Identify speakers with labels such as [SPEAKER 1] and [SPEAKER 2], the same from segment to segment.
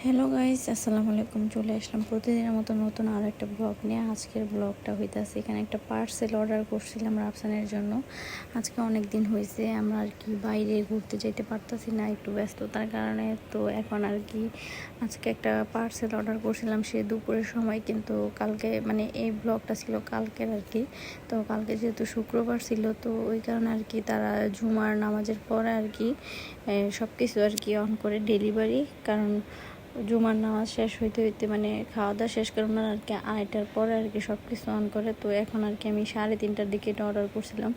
[SPEAKER 1] Hello guys, আসসালামু আলাইকুম। চলে আসলাম প্রতিদিনের মতো নতুন আর একটা ব্লগ নিয়ে। আজকের ব্লগটা হইতাছে, এখানে একটা পার্সেল অর্ডার করছিলাম রাফসানের জন্য। আজকে অনেক দিন হয়েছে আমরা আর কি বাইরে ঘুরতে যেতে পারতেছি না, একটু ব্যস্ততার কারণে। তো এখন আর কি আজকে একটা পার্সেল অর্ডার করছিলাম সে দুপুরের সময়, কিন্তু কালকে মানে এই ব্লগটা ছিল কালকের আর কি। তো কালকে যেহেতু শুক্রবার ছিল, তো ওই কারণে আর কি তারা জুমার নামাজের পরে আর কি সব কিছু আর কি অন করে ডেলিভারি, কারণ জুমার নামাজ শেষ হইতে হইতে মানে খাওয়া দাওয়া শেষ করে ওনারা আর কি 8টার পরে আর কি সব কিছু অন করে। তো এখন আর কি আমি 3:30টার দিকে এটা অর্ডার করছিলাম।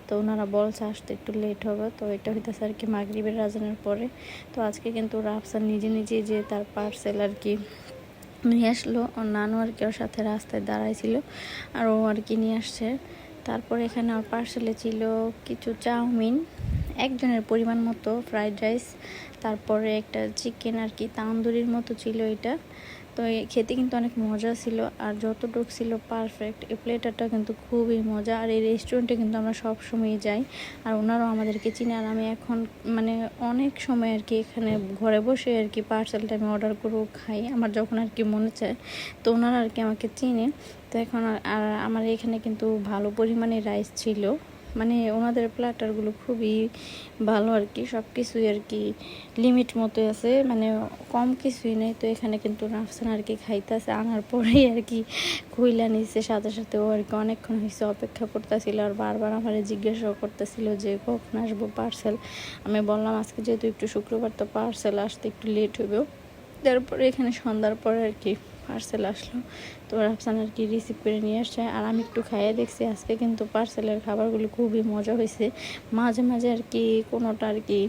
[SPEAKER 1] তো ওনারা বলছে আসতে একটু লেট হবে। তো এটা হইতেছে আর কি মাগরিবের আজানের পরে। তো আজকে কিন্তু রাফসান নিজে নিজে যে তার পার্সেল আর কি নিয়ে আসলো। ওর নানু আর কি ওর সাথে রাস্তায় দাঁড়াইছিল, আর ও আর কি নিয়ে আসছে। তারপরে এখানে ওর পার্সেলে ছিল কিছু চাউমিন, একজনের পরিমাণ মতো ফ্রাইড রাইস, তারপরে একটা চিকেন আর কি তান্দুরির মতো ছিল এটা। তো খেতে কিন্তু অনেক মজা ছিল, আর যতটুকু ছিল পারফেক্ট। এই প্লেটারটা কিন্তু খুবই মজা, আর এই রেস্টুরেন্টে কিন্তু আমরা সব সময় যাই, আর ওনারাও আমাদেরকে চিনে। আর আমি এখন মানে অনেক সময় আর কি এখানে ঘরে বসে আর কি পার্সেলটা আমি অর্ডার করবো, খাই আমার যখন আর কি মনে চায়। তো ওনারা আর কি আমাকে চিনে। তো এখন আর আমার এখানে কিন্তু ভালো পরিমাণে রাইস ছিল, মানে ওনাদের প্ল্যাটারগুলো খুবই ভালো আর কি, সব কিছুই আর কি লিমিট মতো আছে, মানে কম কিছুই নেই। তো এখানে কিন্তু রাফসান আর কি খাইতেছে, আনার পরেই আর কি খুইলা নিচ্ছে সাথে সাথে। ও আর কি অনেকক্ষণ হয়েছে অপেক্ষা করতেছিল, আর বারবার আমার জিজ্ঞাসাও করতেছিল যে কখন আসবো পার্সেল। আমি বললাম আজকে যেহেতু একটু শুক্রবার, তো পার্সেল আসতে একটু লেট হবে। তারপরে এখানে সন্ধ্যার পরে আর কি পার্সেল আসলো। তো রাফসান আর কি রিসিভ করে নিয়ে আসছে, আর আমি একটু খাইয়ে দেখছি। আজকে কিন্তু পার্সেলের খাবারগুলো খুবই মজা হয়েছে। মাঝে মাঝে আর কি কোনোটা আর কি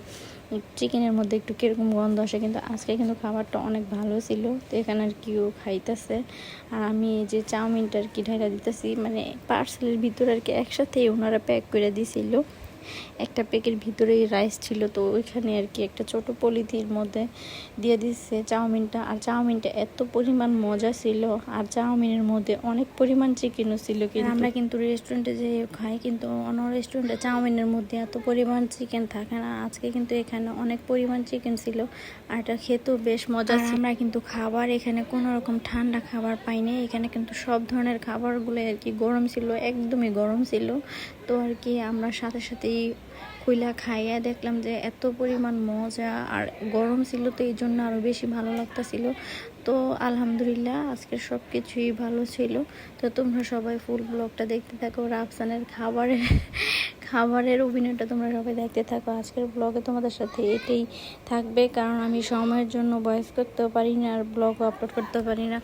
[SPEAKER 1] চিকেনের মধ্যে একটু কীরকম গন্ধ আসে, কিন্তু আজকে কিন্তু খাবারটা অনেক ভালো ছিল। তো এখানে আর কি ও খাইতেছে, আর আমি যে চাউমিনটা আর কি ঢাকা দিতেছি, মানে পার্সেলের ভিতরে আর কি একসাথেই ওনারা প্যাক করে দিয়েছিল। একটা প্যাকের ভিতরেই রাইস ছিল, তো ওইখানে আর কি একটা ছোট পলিথির মধ্যে দিয়ে দিচ্ছে চাউমিনটা। আর চাউমিনটা এত পরিমাণ মজা ছিল, আর চাউমিনের মধ্যে অনেক পরিমাণ চিকেনও ছিল। কিন্তু আমরা কিন্তু রেস্টুরেন্টে যে খাই, কিন্তু অন্য রেস্টুরেন্টে চাউমিনের মধ্যে এত পরিমাণ চিকেন থাকে না। আজকে কিন্তু এখানে অনেক পরিমাণ চিকেন ছিল, আর এটা খেতেও বেশ মজা ছিল। আমরা কিন্তু খাবার এখানে কোনো রকম ঠান্ডা খাবার পাইনি, এখানে কিন্তু সব ধরনের খাবারগুলো আর কি গরম ছিল, একদমই গরম ছিল। তো আর কি আমরা সাথে সাথেই খুইলা খাইয়া দেখলাম যে এত পরিমাণ মজা, আর গরম ছিল, তো এই জন্য আরও বেশি ভালো লাগতেছিল। তো আলহামদুলিল্লাহ আজকের সব কিছুই ভালো ছিল। তো তোমরা সবাই ফুল ব্লগটা দেখতে থাকো, রাফসানের খাবারের অভিনয়টা তোমরা সবাই দেখতে থাকো। আজকের ব্লগে তোমাদের সাথে এটাই থাকবে, কারণ আমি সময়ের জন্য ভয়েস করতেও পারি না, আর ব্লগও আপলোড করতে পারি না।